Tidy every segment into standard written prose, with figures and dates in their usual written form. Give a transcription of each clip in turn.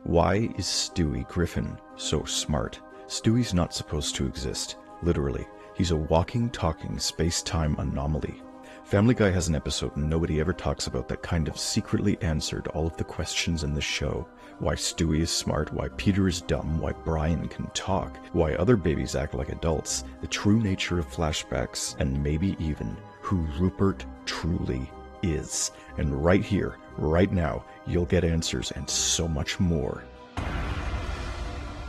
Why is Stewie Griffin so smart? Stewie's not supposed to exist. Literally, he's a walking, talking space-time anomaly. Family Guy has an episode nobody ever talks about that kind of secretly answered all of the questions in the show. Why Stewie is smart, why Peter is dumb, why Brian can talk, why other babies act like adults, the true nature of flashbacks, and maybe even who Rupert truly is. And right here, right now, you'll get answers and so much more.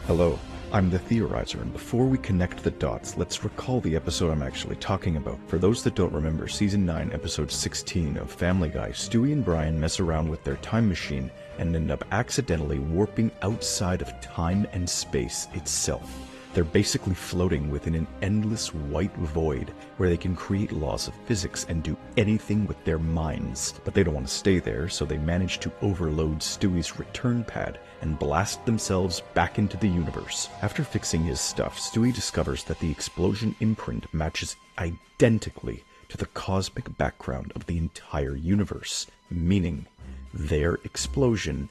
Hello, I'm the Theorizer, and before we connect the dots, let's recall the episode I'm actually talking about. For those that don't remember, Season 9, Episode 16 of Family Guy, Stewie and Brian mess around with their time machine and end up accidentally warping outside of time and space itself. They're basically floating within an endless white void where they can create laws of physics and do anything with their minds. But they don't want to stay there, so they manage to overload Stewie's return pad and blast themselves back into the universe. After fixing his stuff, Stewie discovers that the explosion imprint matches identically to the cosmic background of the entire universe, meaning their explosion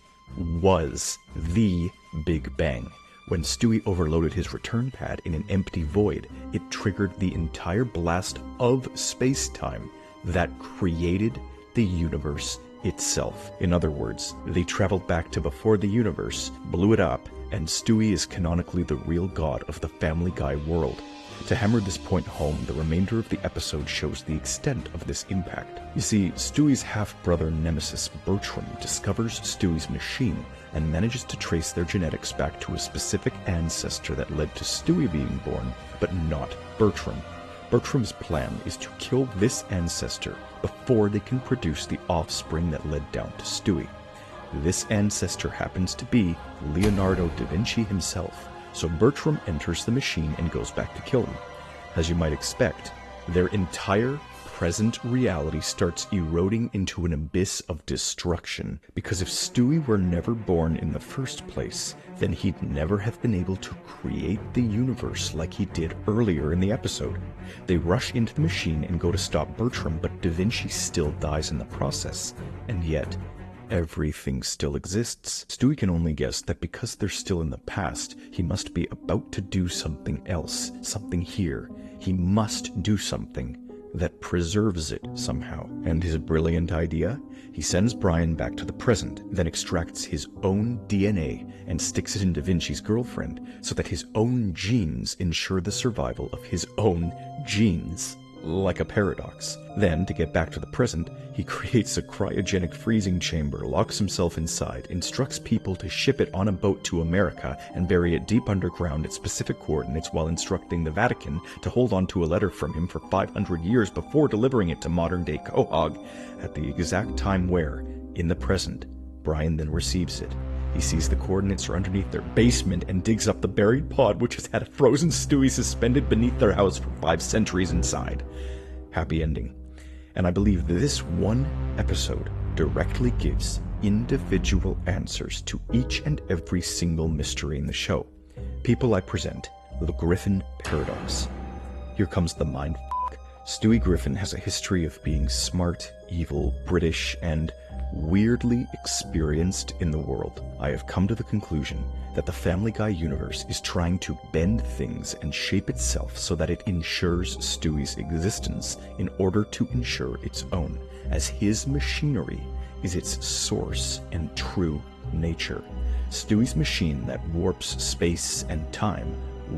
was the Big Bang. When Stewie overloaded his return pad in an empty void, it triggered the entire blast of space-time that created the universe itself. In other words, they traveled back to before the universe, blew it up, and Stewie is canonically the real god of the Family Guy world. To hammer this point home, the remainder of the episode shows the extent of this impact. You see, Stewie's half-brother nemesis Bertram discovers Stewie's machine and manages to trace their genetics back to a specific ancestor that led to Stewie being born, but not Bertram. Bertram's plan is to kill this ancestor before they can produce the offspring that led down to Stewie. This ancestor happens to be Leonardo da Vinci himself, so Bertram enters the machine and goes back to kill him. As you might expect, their entire present reality starts eroding into an abyss of destruction, because if Stewie were never born in the first place, then he'd never have been able to create the universe like he did earlier in the episode. They rush into the machine and go to stop Bertram, but Da Vinci still dies in the process, and yet everything still exists. Stewie can only guess that because they're still in the past, he must be about to do something else, something here. He must do something that preserves it somehow. And his brilliant idea? He sends Brian back to the present, then extracts his own DNA and sticks it in Da Vinci's girlfriend so that his own genes ensure the survival of his own genes. Like a paradox. Then, to get back to the present, he creates a cryogenic freezing chamber, locks himself inside, instructs people to ship it on a boat to America and bury it deep underground at specific coordinates while instructing the Vatican to hold on to a letter from him for 500 years before delivering it to modern-day Quahog at the exact time where, in the present, Brian then receives it. He sees the coordinates are underneath their basement and digs up the buried pod which has had a frozen Stewie suspended beneath their house for 5 centuries inside. Happy ending. And I believe this one episode directly gives individual answers to each and every single mystery in the show. People I present, the Griffin Paradox. Here comes the mind f***. Stewie Griffin has a history of being smart, evil, British, and weirdly experienced in the world. I have come to the conclusion that the Family Guy universe is trying to bend things and shape itself so that it ensures Stewie's existence in order to ensure its own, as his machinery is its source and true nature. Stewie's machine that warps space and time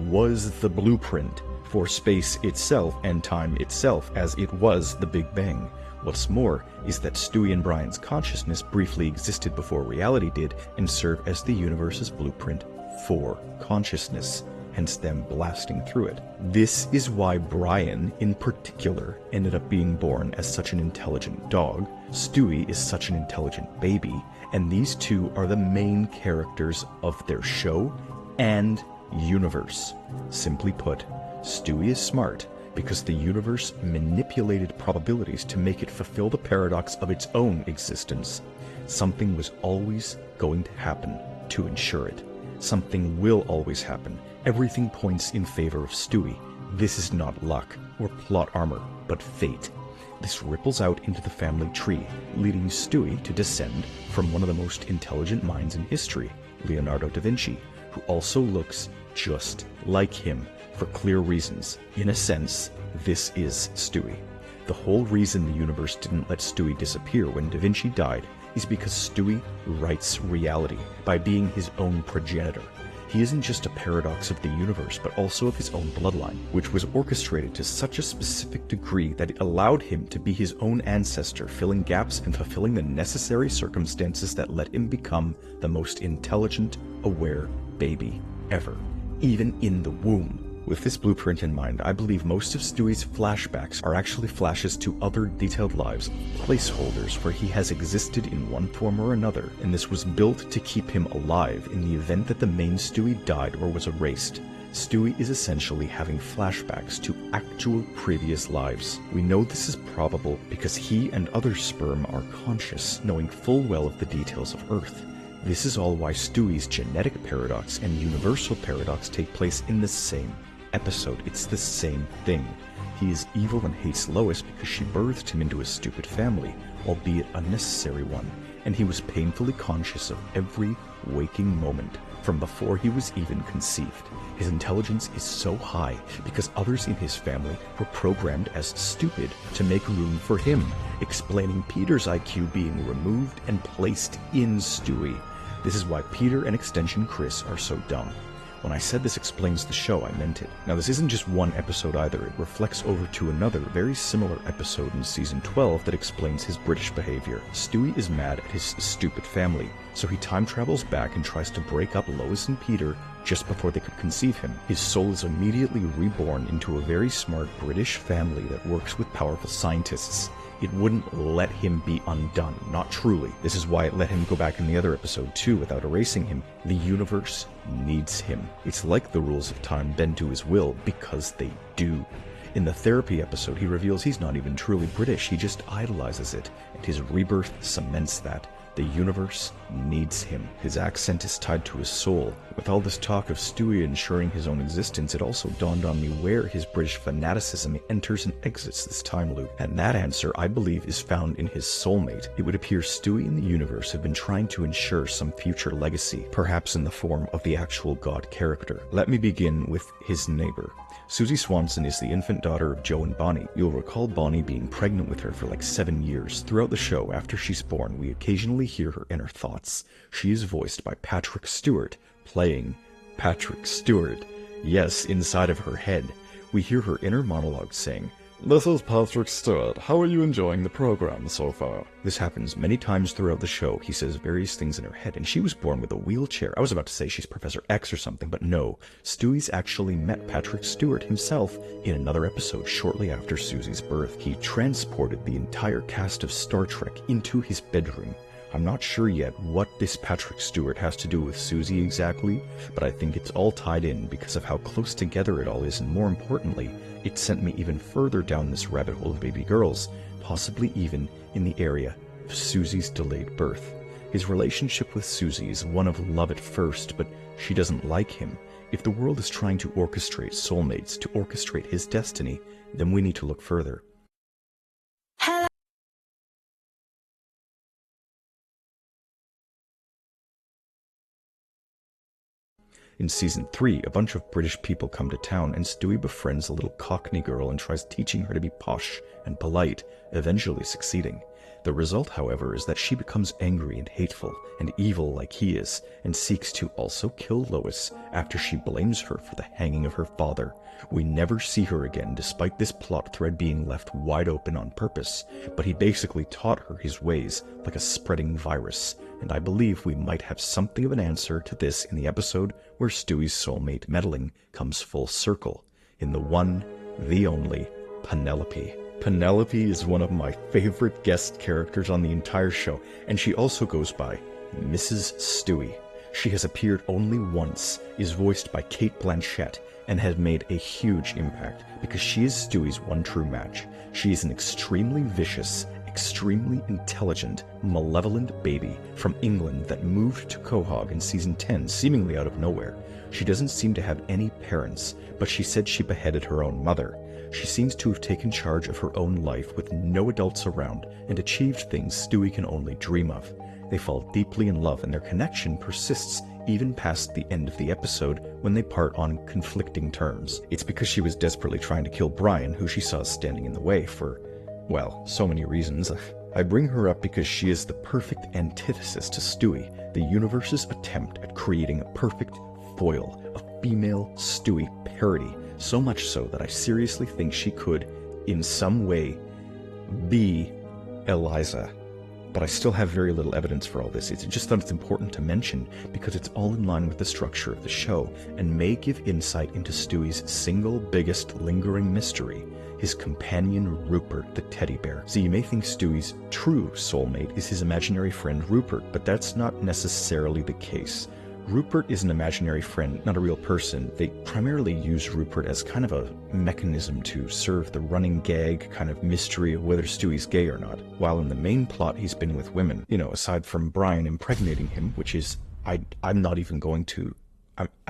was the blueprint for space itself and time itself, as it was the Big Bang. What's more is that Stewie and Brian's consciousness briefly existed before reality did and serve as the universe's blueprint for consciousness, hence them blasting through it. This is why Brian, in particular, ended up being born as such an intelligent dog, Stewie is such an intelligent baby, and these two are the main characters of their show and universe. Simply put, Stewie is smart because the universe manipulated probabilities to make it fulfill the paradox of its own existence. Something was always going to happen to ensure it. Something will always happen. Everything points in favor of Stewie. This is not luck or plot armor, but fate. This ripples out into the family tree, leading Stewie to descend from one of the most intelligent minds in history, Leonardo da Vinci, who also looks just like him for clear reasons. In a sense, this is Stewie. The whole reason the universe didn't let Stewie disappear when Da Vinci died is because Stewie writes reality by being his own progenitor. He isn't just a paradox of the universe, but also of his own bloodline, which was orchestrated to such a specific degree that it allowed him to be his own ancestor, filling gaps and fulfilling the necessary circumstances that let him become the most intelligent, aware baby ever, even in the womb. With this blueprint in mind, I believe most of Stewie's flashbacks are actually flashes to other detailed lives, placeholders where he has existed in one form or another, and this was built to keep him alive in the event that the main Stewie died or was erased. Stewie is essentially having flashbacks to actual previous lives. We know this is probable because he and other sperm are conscious, knowing full well of the details of Earth. This is all why Stewie's genetic paradox and universal paradox take place in the same episode. It's the same thing. He is evil and hates Lois because she birthed him into a stupid family, albeit a necessary one, and he was painfully conscious of every waking moment from before he was even conceived. His intelligence is so high because others in his family were programmed as stupid to make room for him, explaining Peter's IQ being removed and placed in Stewie. This is why Peter and Extension Chris are so dumb. When I said this explains the show, I meant it. Now, this isn't just one episode either. It reflects over to another, very similar episode in Season 12 that explains his British behavior. Stewie is mad at his stupid family, so he time travels back and tries to break up Lois and Peter just before they could conceive him. His soul is immediately reborn into a very smart British family that works with powerful scientists. It wouldn't let him be undone, not truly. This is why it let him go back in the other episode too without erasing him. The universe needs him. It's like the rules of time bend to his will because they do. In the therapy episode, he reveals he's not even truly British, he just idolizes it, and his rebirth cements that. The universe needs him. His accent is tied to his soul. With all this talk of Stewie ensuring his own existence, it also dawned on me where his British fanaticism enters and exits this time loop. And that answer, I believe, is found in his soulmate. It would appear Stewie and the universe have been trying to ensure some future legacy, perhaps in the form of the actual God character. Let me begin with his neighbor. Susie Swanson is the infant daughter of Joe and Bonnie. You'll recall Bonnie being pregnant with her for like 7 years. Throughout the show, after she's born, we occasionally hear her inner thoughts. She is voiced by Patrick Stewart, playing Patrick Stewart. Yes, inside of her head. We hear her inner monologue saying, "This is Patrick Stewart. How are you enjoying the program so far?" This happens many times throughout the show. He says various things in her head, and she was born with a wheelchair. I was about to say she's Professor X or something, but no. Stewie's actually met Patrick Stewart himself in another episode shortly after Susie's birth. He transported the entire cast of Star Trek into his bedroom. I'm not sure yet what this Patrick Stewart has to do with Susie exactly, but I think it's all tied in because of how close together it all is, and more importantly, it sent me even further down this rabbit hole of baby girls, possibly even in the area of Susie's delayed birth. His relationship with Susie is one of love at first, but she doesn't like him. If the world is trying to orchestrate soulmates to orchestrate his destiny, then we need to look further. In Season 3, a bunch of British people come to town, and Stewie befriends a little Cockney girl and tries teaching her to be posh and polite, eventually succeeding. The result, however, is that she becomes angry and hateful and evil like he is, and seeks to also kill Lois after she blames her for the hanging of her father. We never see her again, despite this plot thread being left wide open on purpose, but he basically taught her his ways like a spreading virus, and I believe we might have something of an answer to this in the episode where Stewie's soulmate meddling comes full circle, in the one, the only, Penelope. Penelope is one of my favorite guest characters on the entire show, and she also goes by Mrs. Stewie. She has appeared only once, is voiced by Cate Blanchett, and has made a huge impact because she is Stewie's one true match. She is an extremely vicious, extremely intelligent, malevolent baby from England that moved to Quahog in Season 10 seemingly out of nowhere. She doesn't seem to have any parents, but she said she beheaded her own mother. She seems to have taken charge of her own life with no adults around and achieved things Stewie can only dream of. They fall deeply in love, and their connection persists even past the end of the episode when they part on conflicting terms. It's because she was desperately trying to kill Brian, who she saw standing in the way for, well, so many reasons. I bring her up because she is the perfect antithesis to Stewie, the universe's attempt at creating a perfect foil, a female Stewie parody, so much so that I seriously think she could, in some way, be Eliza. But I still have very little evidence for all this. It's just that it's important to mention because it's all in line with the structure of the show and may give insight into Stewie's single biggest lingering mystery, his companion Rupert the teddy bear. So you may think Stewie's true soulmate is his imaginary friend Rupert, but that's not necessarily the case. Rupert is an imaginary friend, not a real person. They primarily use Rupert as kind of a mechanism to serve the running gag kind of mystery of whether Stewie's gay or not. While in the main plot, he's been with women. You know, aside from Brian impregnating him, which is, I'm not even going to...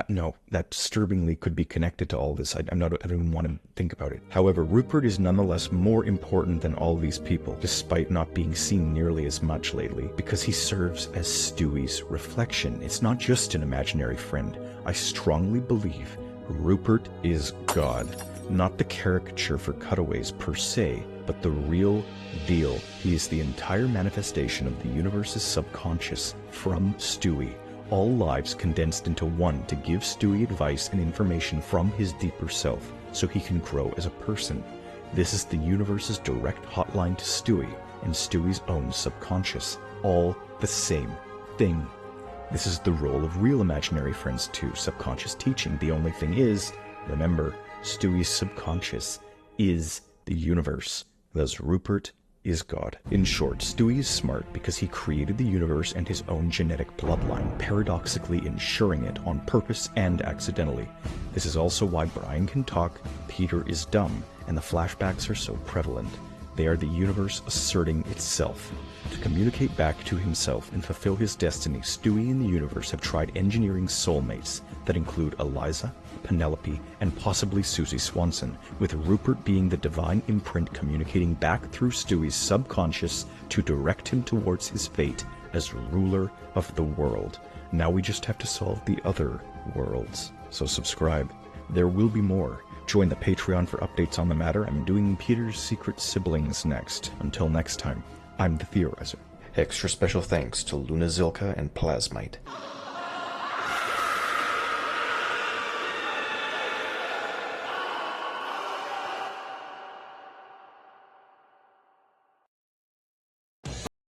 no, that disturbingly could be connected to all this. I don't even want to think about it. However, Rupert is nonetheless more important than all these people, despite not being seen nearly as much lately, because he serves as Stewie's reflection. It's not just an imaginary friend. I strongly believe Rupert is God. Not the caricature for cutaways per se, but the real deal. He is the entire manifestation of the universe's subconscious from Stewie. All lives condensed into one to give Stewie advice and information from his deeper self so he can grow as a person. This is the universe's direct hotline to Stewie and Stewie's own subconscious. All the same thing. This is the role of real imaginary friends too, subconscious teaching. The only thing is, remember, Stewie's subconscious is the universe. Thus Rupert is God. In short, Stewie is smart because he created the universe and his own genetic bloodline, paradoxically ensuring it on purpose and accidentally. This is also why Brian can talk, Peter is dumb, and the flashbacks are so prevalent. They are the universe asserting itself. To communicate back to himself and fulfill his destiny, Stewie and the universe have tried engineering soulmates that include Eliza, Penelope, and possibly Susie Swanson, with Rupert being the divine imprint communicating back through Stewie's subconscious to direct him towards his fate as ruler of the world. Now we just have to solve the other worlds. So subscribe. There will be more. Join the Patreon for updates on the matter. I'm doing Peter's secret siblings next. Until next time, I'm the Theorizer. Extra special thanks to Luna Zilka and Plasmite.